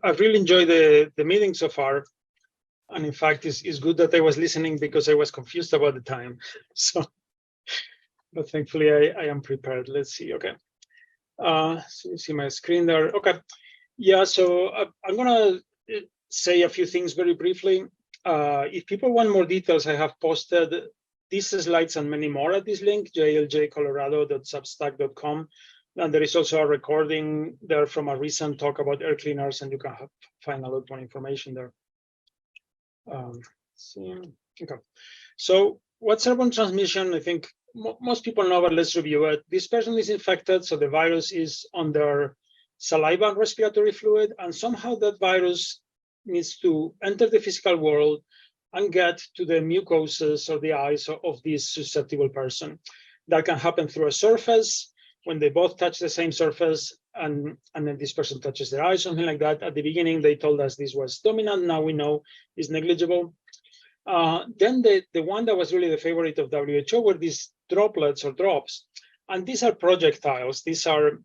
I've really enjoyed the meeting so far. And in fact, it's good that I was listening because I was confused about the time. So, but thankfully I am prepared. Let's see. Okay. So you see my screen there. Okay. Yeah. So I'm gonna say a few things very briefly. If people want more details, I have posted these slides and many more at this link, jljcolorado.substack.com. And there is also a recording there from a recent talk about air cleaners, and you can find a lot more information there. Okay. So what's airborne transmission? I think most people know, but let's review it. This person is infected, so the virus is on their saliva and respiratory fluid, and somehow that virus needs to enter the physical world and get to the mucoses or the eyes of this susceptible person. That can happen through a surface, when they both touch the same surface, and then this person touches their eyes, something like that. At the beginning, they told us this was dominant. Now we know is negligible. Then the one that was really the favorite of WHO were these droplets or drops. And these are projectiles. These are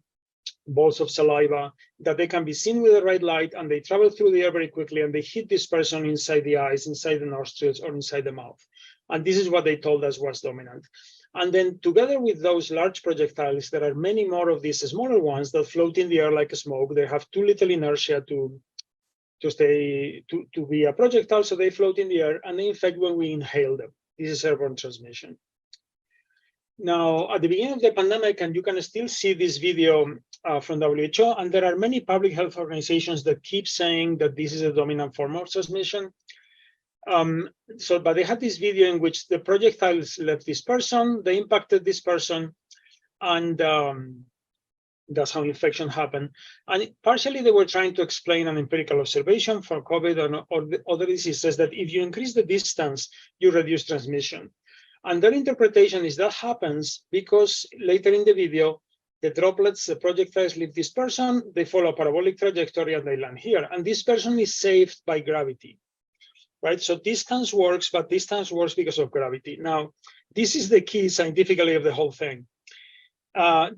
balls of saliva that they can be seen with the right light, and they travel through the air very quickly, and they hit this person inside the eyes, inside the nostrils, or inside the mouth. And this is what they told us was dominant. And then together with those large projectiles, there are many more of these smaller ones that float in the air like smoke. They have too little inertia to be a projectile, so they float in the air, and they infect when we inhale them. This is airborne transmission. Now, at the beginning of the pandemic, and you can still see this video from WHO, and there are many public health organizations that keep saying that this is a dominant form of transmission. But they had this video in which the projectiles left this person, they impacted this person, and that's how infection happened. And partially they were trying to explain an empirical observation for COVID or the other diseases that if you increase the distance, you reduce transmission. And their interpretation is that happens because later in the video, the droplets, the projectiles leave this person, they follow a parabolic trajectory, and they land here. And this person is saved by gravity. Right, so distance works, but distance works because of gravity. Now, this is the key scientifically of the whole thing.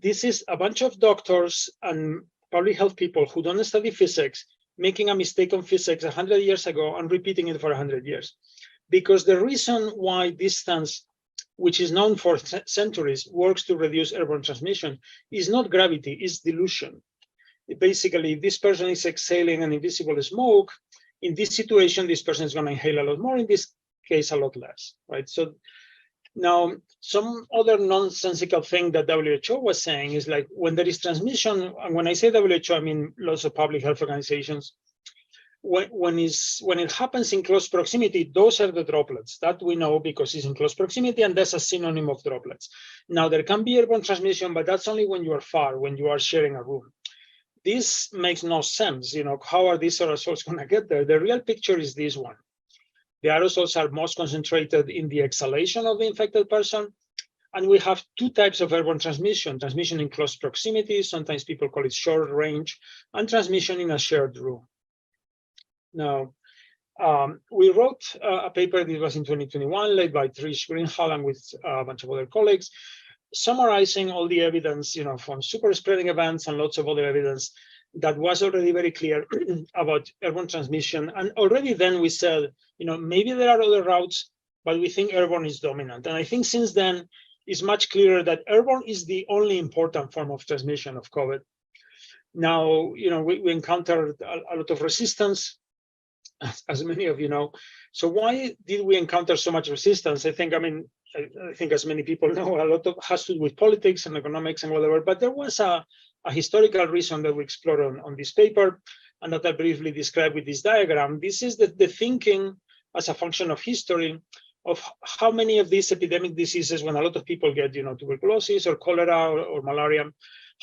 This is a bunch of doctors and public health people who don't study physics, making a mistake on physics 100 years ago and repeating it for 100 years. Because the reason why distance, which is known for centuries, works to reduce airborne transmission is not gravity, it's dilution. Basically, if this person is exhaling an invisible smoke, in this situation, this person is going to inhale a lot more, in this case, a lot less, right? So now, some other nonsensical thing that WHO was saying is like when there is transmission, and when I say WHO, I mean lots of public health organizations, when it happens in close proximity, those are the droplets. That we know because it's in close proximity, and that's a synonym of droplets. Now, there can be airborne transmission, but that's only when you are far, when you are sharing a room. This makes no sense. How are these aerosols going to get there? The real picture is this one. The aerosols are most concentrated in the exhalation of the infected person. And we have two types of airborne transmission: transmission in close proximity, sometimes people call it short range, and transmission in a shared room. Now, we wrote a paper that was in 2021, led by Trish Greenhalgh and with a bunch of other colleagues, summarizing all the evidence, from super spreading events and lots of other evidence that was already very clear about airborne transmission. And already then we said, maybe there are other routes, but we think airborne is dominant. And I think since then, it's much clearer that airborne is the only important form of transmission of COVID. Now, we encountered a lot of resistance, as many of you know. So why did we encounter so much resistance? I think as many people know, a lot of has to do with politics and economics and whatever, but there was a historical reason that we explored on this paper, and that I briefly described with this diagram. This is the thinking as a function of history of how many of these epidemic diseases, when a lot of people get, tuberculosis or cholera or malaria,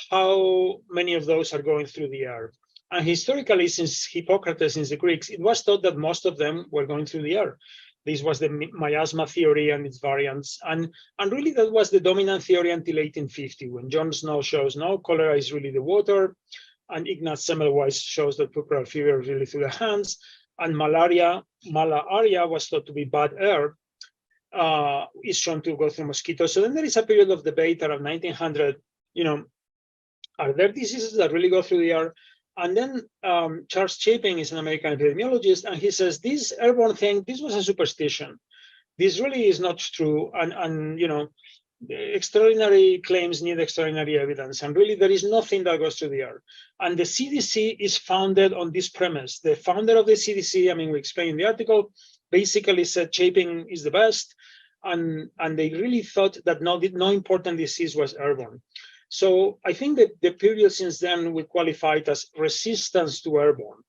how many of those are going through the air. And historically, since Hippocrates, since the Greeks, it was thought that most of them were going through the air. This was the miasma theory and its variants. And really, that was the dominant theory until 1850, when John Snow shows, no, cholera is really the water. And Ignaz Semmelweis shows that puerperal fever is really through the hands. And malaria was thought to be bad air, is shown to go through mosquitoes. So then there is a period of debate around 1900, are there diseases that really go through the air? And then Charles Chapin is an American epidemiologist, and he says this airborne thing, this was a superstition. This really is not true, and you know, extraordinary claims need extraordinary evidence, and really there is nothing that goes through the air. And the CDC is founded on this premise. The founder of the CDC, I mean, we explained in the article, basically said Chapin is the best, and they really thought that no important disease was airborne. So I think that the period since then we qualified as resistance to airborne.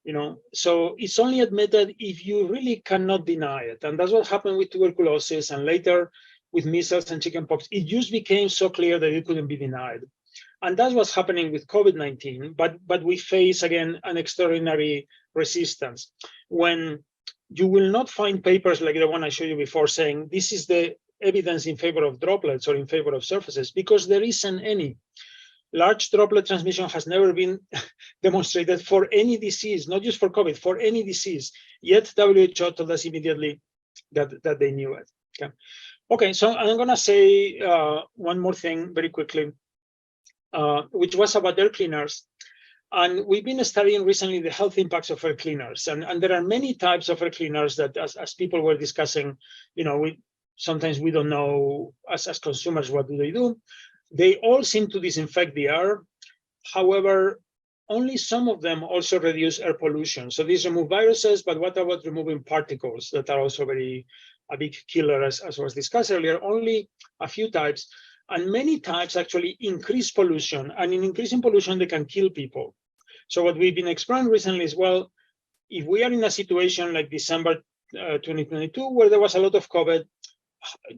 You know, so it's only admitted if you really cannot deny it, and that's what happened with tuberculosis, and later with measles and chickenpox. It just became so clear that it couldn't be denied, and that's what's happening with COVID-19. But we face again an extraordinary resistance when you will not find papers like the one I showed you before saying this is the evidence in favor of droplets or in favor of surfaces, because there isn't any. Large droplet transmission has never been demonstrated for any disease, not just for COVID, for any disease. Yet WHO told us immediately that they knew it. Okay, so I'm going to say one more thing very quickly, which was about air cleaners. And we've been studying recently the health impacts of air cleaners. And there are many types of air cleaners that, as people were discussing, you know, sometimes we don't know as consumers what do they do. They all seem to disinfect the air. However, only some of them also reduce air pollution. So these remove viruses, but what about removing particles that are also a big killer, as was discussed earlier? Only a few types, and many types actually increase pollution, and in increasing pollution, they can kill people. So what we've been exploring recently is, well, if we are in a situation like December 2022, where there was a lot of COVID,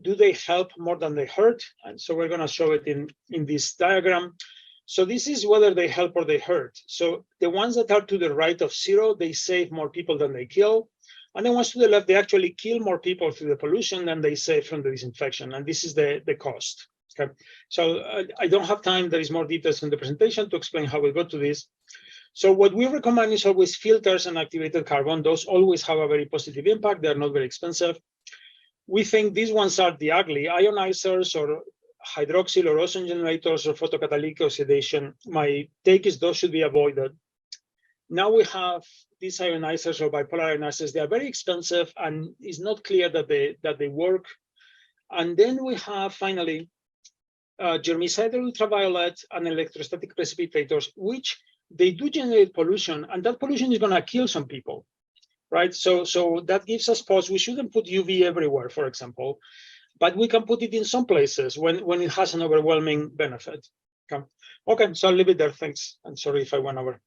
do they help more than they hurt? And so we're going to show it in this diagram. So this is whether they help or they hurt. So the ones that are to the right of zero, they save more people than they kill. And the ones to the left, they actually kill more people through the pollution than they save from the disinfection. And this is the cost. Okay. So I don't have time. There is more details in the presentation to explain how we got to this. So what we recommend is always filters and activated carbon. Those always have a very positive impact. They're not very expensive. We think these ones are the ugly ionizers or hydroxyl or ozone generators or photocatalytic oxidation. My take is those should be avoided. Now we have these ionizers or bipolar ionizers. They are very expensive, and it's not clear that they work. And then we have finally germicidal ultraviolet and electrostatic precipitators, which they do generate pollution, and that pollution is going to kill some people. Right, so that gives us pause. We shouldn't put UV everywhere, for example, but we can put it in some places when it has an overwhelming benefit. Okay, so I'll leave it there. Thanks. I'm sorry if I went over.